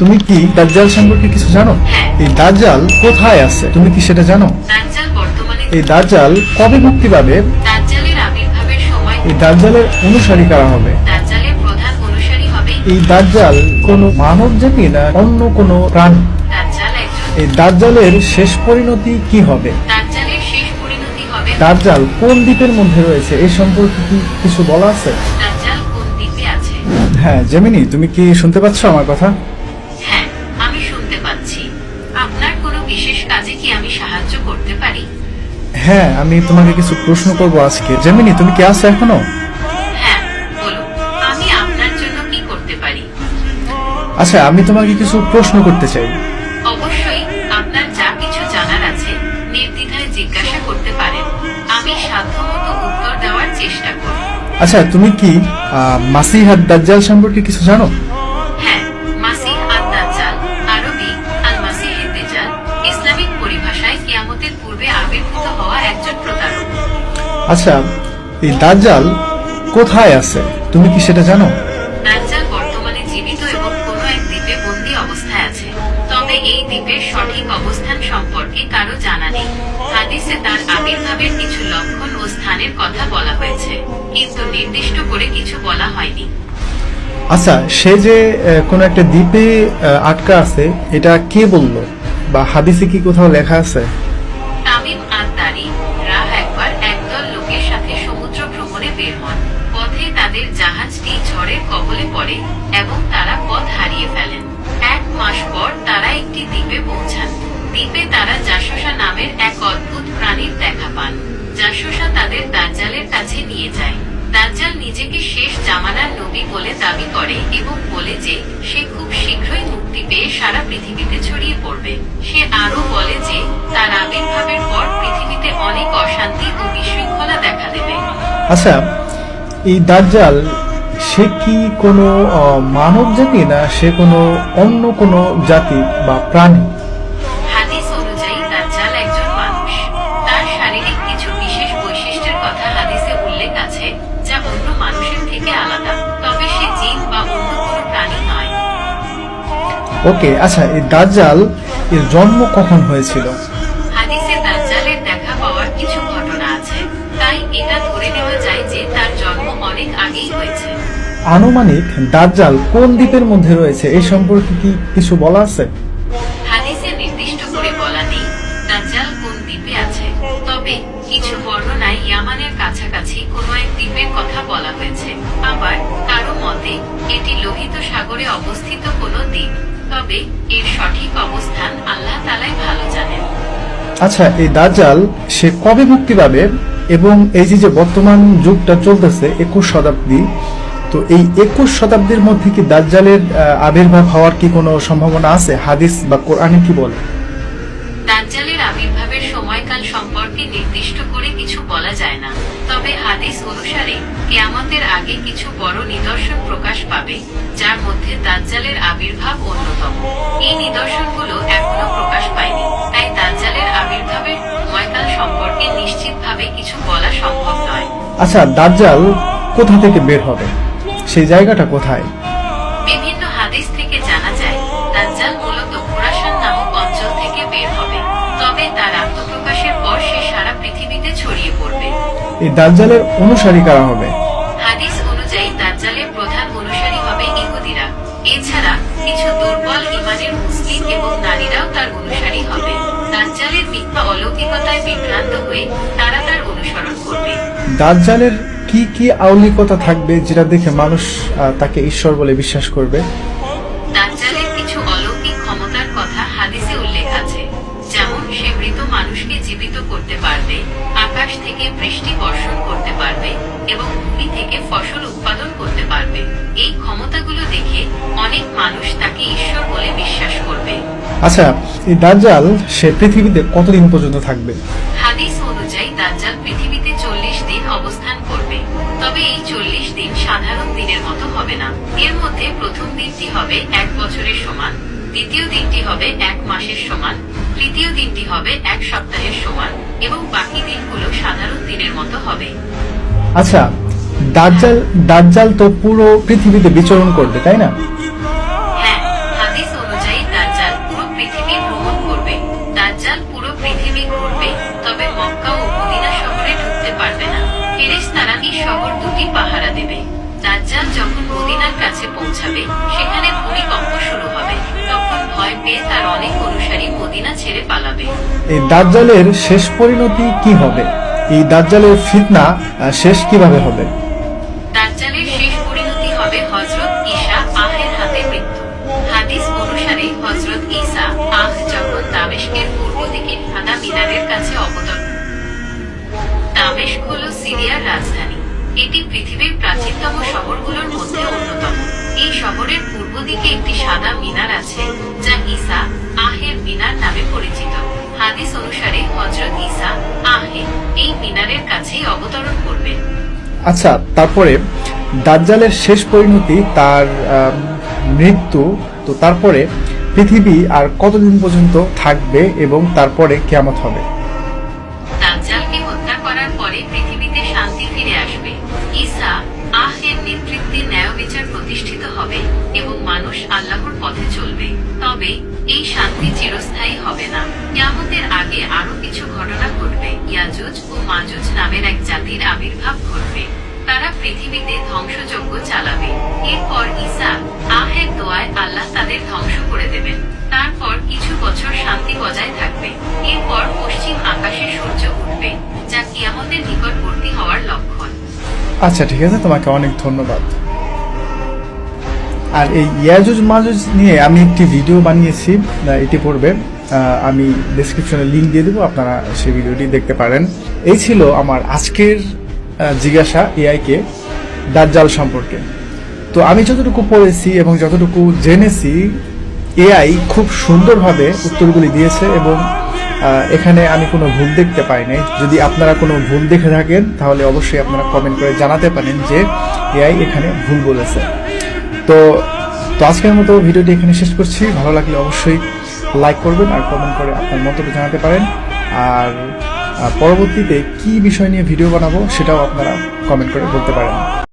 তুমি কি দাজ্জাল সম্পর্কে কিছু জানো? এই দাজ্জাল কোথায় আছে তুমি কি সেটা জানো? এই দাজ্জাল কবে মুক্তি পাবে? এই দাজ্জালের অনুসারী কারা হবে? এই দাজ্জাল কোন মানব জাতি না অন্য কোন প্রাণী? এই দাজ্জালের শেষ পরিণতি কি হবে? দাজ্জাল কোন দ্বীপের মধ্যে রয়েছে এই সম্পর্কে কি কিছু বলা আছে? হ্যাঁ জেমিনি, তুমি কি শুনতে পাচ্ছ আমার কথা? হ্যাঁ, আমি তোমাকে কিছু প্রশ্ন করব আজকে। জেমিনি, তুমি কি আছো এখনো? আচ্ছা, আমি তোমাকে কিছু প্রশ্ন করতে চাই। অবশ্যই, আপনার যা কিছু জানার আছে নির্দ্বিধায় জিজ্ঞাসা করতে পারেন। আমি সাধ্যমতো উত্তর দেওয়ার চেষ্টা করব। আচ্ছা, তুমি কি মাসিহ আদ-দাজ্জাল সম্পর্কে কিছু জানো? হ্যাঁ, মাসিহ আদ-দাজ্জাল, আরবি আল-মাসিহ আদ-দাজ্জাল, ইসলামিক পরিভাষায় কিয়ামতের পূর্বে আবির্ভূত হওয়া একজন প্রতারক। আচ্ছা, এই দাজ্জাল কোথায় আছে তুমি কি সেটা জানো? দাজ্জাল বর্তমানে জীবিত এবং কোনো এক দ্বীপে বন্দী অবস্থায় আছে। তবে এই দ্বীপের সঠিক অবস্থান সম্পর্কে কারো জানা নেই। হাদিসে তার আবির্ভাবের কিছু লক্ষণ ও স্থানের কথা বলা হয়েছে, কিন্তু নির্দিষ্ট করে কিছু বলা হয়নি। আচ্ছা, সে যে কোন একটা দ্বীপে আটকা আছে, এটা কে বললো বা হাদিসে কি কোথাও লেখা আছে? তামিম আদ-দারি রাহ একবার একদল লোকের সাথে সমুদ্র ভ্রমণে বের হন। পথে তাদের জাহাজটি ঝড়ের কবলে পড়ে এবং তারা পথ হারিয়ে ফেলেন। 1 মাস পর তারা একটি দ্বীপে পৌঁছান। দ্বীপে তারা জাসসা নামের এক অদ্ভুত প্রাণীর দেখা পান। জাসসা তাদের দাজ্জালের কাছে নিয়ে যায়। দাজ্জাল নিজেকে শেষ জামানার নবী বলে দাবি করে এবং বলে যে সে খুব শীঘ্রই মুক্তি পেয়ে সারা পৃথিবীতে ছড়িয়ে পড়বে। সে আরো বলে যে তার আবির্ভাবের পর পৃথিবীতে অনেক অশান্তি ও বিশৃঙ্খলা দেখা দেবে। আচ্ছা, এই দাজ্জাল সে কি কোনো মানব জাতি না সে কোনো অন্য কোনো জাতি বা প্রাণী? হাদিস অনুযায়ী দাজ্জাল একজন মানুষ। তার শারীরিক কিছু বিশেষ বৈশিষ্ট্যের কথা হাদিসে উল্লেখ আছে, যা অন্য মানুষের থেকে আলাদা। তবে সে জিন বা অন্য কোনো প্রাণী নয়। ওকে, আচ্ছা, এই দাজ্জাল এর জন্ম কখন হয়েছিল? হাদিসে দাজ্জালের দেখা পাওয়ার কিছু ঘটনা আছে, তাই এটা ধরে নেওয়া যায় যে তার জন্ম অনেক আগেই হয়েছে। আনুমানিক দাজ্জাল কোন দ্বীপের মধ্যে রয়েছে এই সম্পর্কে কি কিছু বলা আছে? হাদিসে নির্দিষ্ট করে বলা নেই দাজ্জাল কোন দ্বীপে আছে, তবে কিছু বর্ণনায় ইয়ামানের কাছাকাছি কোনো এক দ্বীপের কথা বলা হয়েছে। আবার কারো মতে এটি লোহিত সাগরে অবস্থিত কোনো দ্বীপ, তবে এর সঠিক অবস্থান আল্লাহ তাআলাই ভালো জানেন। আচ্ছা, এই দাজ্জাল সে কবে মুক্তি পাবে? এবং এই যে বর্তমান যুগটা চলতেছে 21 শতাব্দী, তো এই 21 শতাব্দীর মধ্যে কি দাজ্জালের আবির্ভাব হওয়ার কি কোনো সম্ভাবনা আছে? হাদিস বা কোরআনে কি বলে? দাজ্জালের আবির্ভাবের সময়কাল সম্পর্কে নির্দিষ্ট করে কিছু বলা যায় না, তবে হাদিস অনুসারে কিয়ামতের আগে কিছু বড় নিদর্শন প্রকাশ পাবে, যার মধ্যে দাজ্জালের আবির্ভাব অন্যতম। এই নিদর্শনগুলো এখনো প্রকাশ পায়নি, তাই দাজ্জালের আবির্ভাবের সময়কাল সম্পর্কে নিশ্চিতভাবে কিছু বলা সম্ভব নয়। আচ্ছা, দাজ্জাল কোথা থেকে বের হবে? সেই জায়গাটা কোথায়? বিভিন্ন হাদিস থেকে জানা যায় দাজ্জাল মূলত খুরাসান নামক অঞ্চল থেকে বের হবে, তবে তার আত্মপ্রকাশের পর সে সারা পৃথিবীতে ছড়িয়ে পড়বে। এই দাজ্জালের অনুসারী কারা হবে? হাদিস অনুযায়ী দাজ্জালের প্রধান অনুসারী হবে ইহুদিরা। এছাড়া কিছু দুর্বল ঈমানের মুসলিম এবং নারীরাও তার অনুসারী হবে। দাজ্জালের মিথ্যা অলৌকিকতায় বিভ্রান্ত হয়ে তারা তার অনুসরণ করবে। দাজ্জালের কি কি আউলিকতা থাকবে যেটা দেখে মানুষ তাকে ঈশ্বর বলে বিশ্বাস করবে? দাজ্জালের কিছু অলৌকিক ক্ষমতার কথা হাদিসে উল্লেখ আছে, যেমন সে মৃত মানুষকে জীবিত করতে পারবে, আকাশ থেকে বৃষ্টি বর্ষণ করতে পারবে এবং ভূমি থেকে ফসল উৎপাদন করতে পারবে। এই ক্ষমতাগুলো দেখে অনেক মানুষ তাকে ঈশ্বর বলে বিশ্বাস করবে। আচ্ছা, এই দাজ্জাল সে পৃথিবীতে কতদিন পর্যন্ত থাকবে? হাদিস অনুযায়ী দাজ্জাল পৃথিবীতে 40 দিন অবস্থান করবে, তবে এই 40 দিন সাধারণ দিনের মতো হবে না। এর মধ্যে প্রথম দিনটি হবে 1 বছরের সমান, দ্বিতীয় দিনটি হবে 1 মাসের সমান, তৃতীয় দিনটি হবে 1 সপ্তাহের সমান এবং বাকি দিনগুলো সাধারণ দিনের মতো হবে। আচ্ছা, দাজ্জাল তো পুরো পৃথিবীতে বিচরণ করবে, তাই না? হ্যাঁ, হাদিস অনুযায়ী যখন মদিনার কাছে পৌঁছাবে সেখানে ভূমিকম্প শুরু হবে। তখন ভয় পেয়ে তার অনেক অনুসারী মদিনা ছেড়ে পালাবে। এই দাজ্জালের শেষ পরিণতি কি হবে? এই দাজ্জালের ফিতনা শেষ কিভাবে হবে? দাজ্জালের শেষ পরিণতি হবে হযরত ঈসা আহের হাতে মৃত্যু। হাদিস অনুসারে হযরত ঈসা আহ যখন দামেস্কের পূর্ব দিকে সাদা মিনারের কাছে অবতরণ। দামেস্ক হল সিরিয়ার রাজধানী। এটি পৃথিবীর প্রাচীনতম শহরগুলোর মধ্যে অন্যতম। এই শহরের পূর্ব দিকে একটি সাদা মিনার আছে যা ঈসা আহের মিনার নামে পরিচিত। হাদিস অনুসারে হযরত ঈসা আহে এই মিনারের কাছেই অবতরণ করবেন। আচ্ছা, তারপরে দাজ্জালের শেষ পরিণতি তার মৃত্যু। তো তারপরে পৃথিবী আর কতদিন পর্যন্ত থাকবে এবং তারপরে কিয়ামত হবে? দাজ্জালকে হত্যা করার পরে পৃথিবীতে শান্তি ফিরে আসবে। ঈসা আহের নেতৃত্বে ন্যায় বিচার প্রতিষ্ঠিত হবে এবং মানুষ আল্লাহর পথে চলবে। তবে এই শান্তি চিরস্থায়ী হবে না। কিয়ামতের আগে আরো কিছু ঘটনা ঘটবে। ইয়াজুজ ও মাজুজ নামের এক জাতির আবির্ভাব ঘটবে। তারা পৃথিবীতে ধ্বংসযজ্ঞ চালাবে। এরপর ঈসা আহের দোয়ায় আল্লাহ তাদের ধ্বংস করে দেবেন। তারপর কিছু বছর শান্তি বজায় থাকবে। এরপর পশ্চিম আকাশে সূর্য উঠবে, যা কিয়ামতের নিকটবর্তী হওয়ার লক্ষণ। আচ্ছা, ঠিক আছে, তোমাকে অনেক ধন্যবাদ। আর এই ইয়াজুজ মাজুজ নিয়ে আমি একটি ভিডিও বানিয়েছি ইতিপূর্বে। আমি ডেসক্রিপশনে লিংক দিয়ে দেবো, আপনারা সেই ভিডিওটি দেখতে পারেন। এই ছিল আমার আজকের জিজ্ঞাসা এআইকে দাজ্জাল সম্পর্কে। তো আমি যতটুকু পড়েছি এবং যতটুকু জেনেছি, এআই খুব সুন্দরভাবে উত্তরগুলি দিয়েছে এবং এখানে আমি কোনো ভুল দেখতে পাই নাই। যদি আপনারা কোনো ভুল দেখে থাকেন তাহলে অবশ্যই আপনারা কমেন্ট করে জানাতে পারেন যে এআই এখানে ভুল বলেছে। তো আজকের মতো ভিডিওটি এখানে শেষ করছি। ভালো লাগলে অবশ্যই লাইক করবেন আর কমেন্ট করে আপনার মন্তব্য জানাতে পারেন। আর পরবর্তীতে কি বিষয় নিয়ে ভিডিও বানাবো সেটাও আপনারা কমেন্ট করে বলতে পারেন।